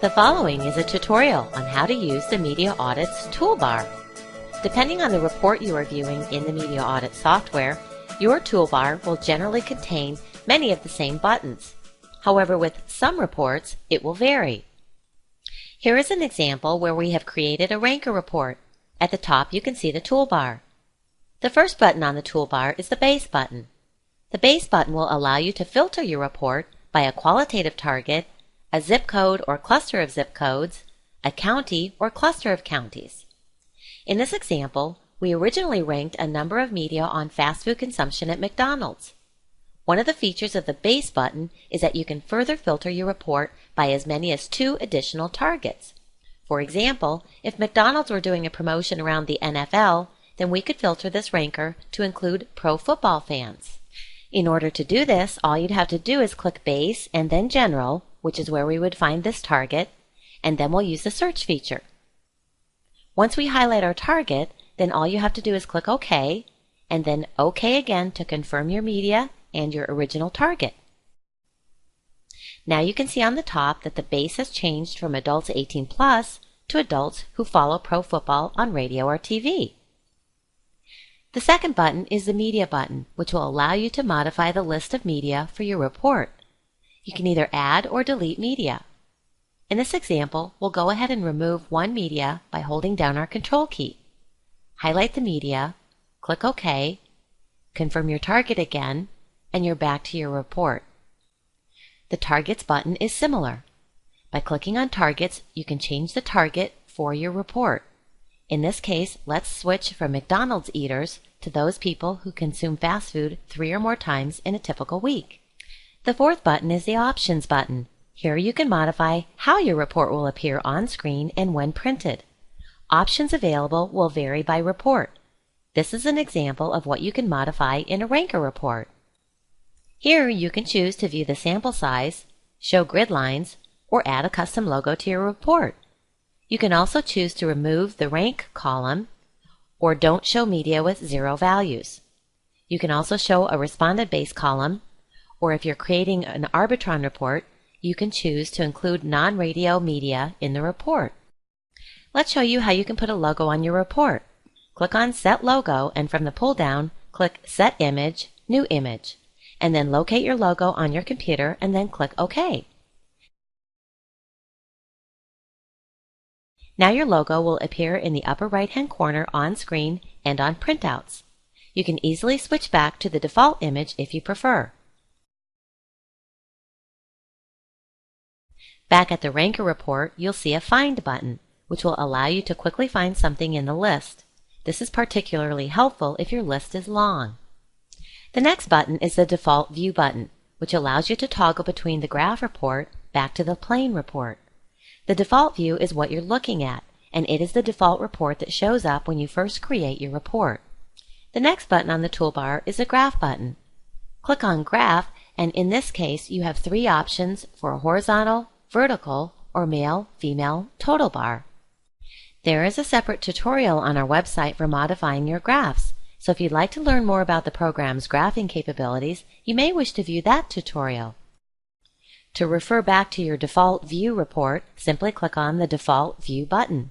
The following is a tutorial on how to use the Media Audit's toolbar. Depending on the report you are viewing in the Media Audit software, your toolbar will generally contain many of the same buttons. However, with some reports, it will vary. Here is an example where we have created a ranker report. At the top, you can see the toolbar. The first button on the toolbar is the base button. The base button will allow you to filter your report by a qualitative target, a zip code or cluster of zip codes, a county or cluster of counties. In this example, we originally ranked a number of media on fast food consumption at McDonald's. One of the features of the base button is that you can further filter your report by as many as 2 additional targets. For example, if McDonald's were doing a promotion around the NFL, then we could filter this ranker to include pro football fans. In order to do this, all you'd have to do is click Base and then General, which is where we would find this target, and then we'll use the search feature. Once we highlight our target, then all you have to do is click OK, and then OK again to confirm your media and your original target. Now you can see on the top that the base has changed from adults 18 plus to adults who follow pro football on radio or TV. The second button is the media button, which will allow you to modify the list of media for your report. You can either add or delete media. In this example, we'll go ahead and remove one media by holding down our Control key. Highlight the media, click OK, confirm your target again, and you're back to your report. The Targets button is similar. By clicking on Targets, you can change the target for your report. In this case, let's switch from McDonald's eaters to those people who consume fast food 3 or more times in a typical week. The fourth button is the Options button. Here you can modify how your report will appear on screen and when printed. Options available will vary by report. This is an example of what you can modify in a ranker report. Here you can choose to view the sample size, show grid lines, or add a custom logo to your report. You can also choose to remove the rank column or don't show media with 0 values. You can also show a respondent-based column, or if you're creating an Arbitron report, you can choose to include non-radio media in the report. Let's show you how you can put a logo on your report. Click on Set Logo, and from the pull-down, click Set Image, New Image, and then locate your logo on your computer and then click OK. Now your logo will appear in the upper right-hand corner on screen and on printouts. You can easily switch back to the default image if you prefer. Back at the ranker report, you'll see a Find button, which will allow you to quickly find something in the list. This is particularly helpful if your list is long. The next button is the Default View button, which allows you to toggle between the graph report back to the plain report. The default view is what you're looking at, and it is the default report that shows up when you first create your report. The next button on the toolbar is the Graph button. Click on Graph, and in this case you have 3 options for a horizontal, vertical, or male-female total bar. There is a separate tutorial on our website for modifying your graphs, so if you'd like to learn more about the program's graphing capabilities, you may wish to view that tutorial. To refer back to your default view report, simply click on the Default View button.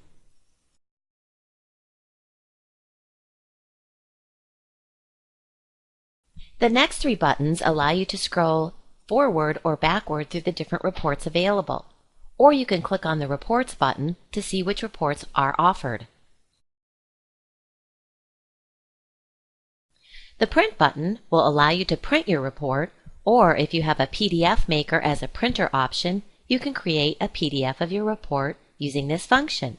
The next 3 buttons allow you to scroll forward or backward through the different reports available, or you can click on the Reports button to see which reports are offered. The Print button will allow you to print your report, or if you have a PDF maker as a printer option, you can create a PDF of your report using this function.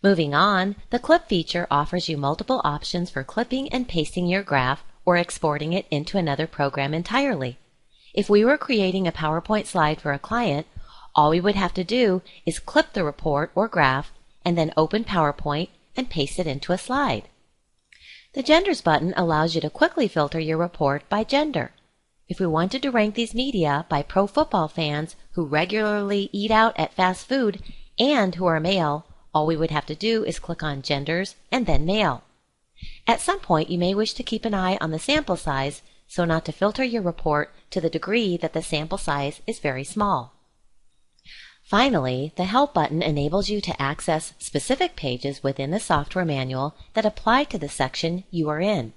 Moving on, the Clip feature offers you multiple options for clipping and pasting your graph or exporting it into another program entirely. If we were creating a PowerPoint slide for a client, all we would have to do is clip the report or graph and then open PowerPoint and paste it into a slide. The Genders button allows you to quickly filter your report by gender. If we wanted to rank these media by pro football fans who regularly eat out at fast food and who are male, all we would have to do is click on Genders and then Male. At some point, you may wish to keep an eye on the sample size so not to filter your report to the degree that the sample size is very small. Finally, the Help button enables you to access specific pages within the software manual that apply to the section you are in.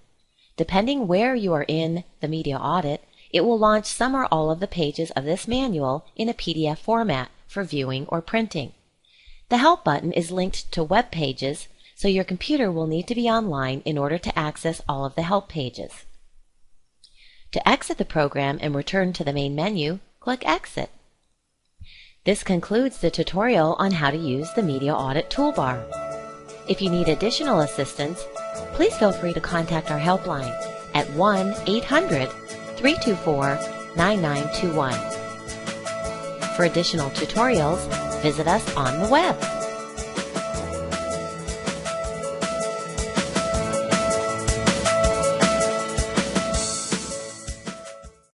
Depending where you are in the media audit, it will launch some or all of the pages of this manual in a PDF format for viewing or printing. The Help button is linked to web pages, so your computer will need to be online in order to access all of the help pages. To exit the program and return to the main menu, click Exit. This concludes the tutorial on how to use the Media Audit Toolbar. If you need additional assistance, please feel free to contact our helpline at 1-800-324-9921. For additional tutorials, visit us on the web.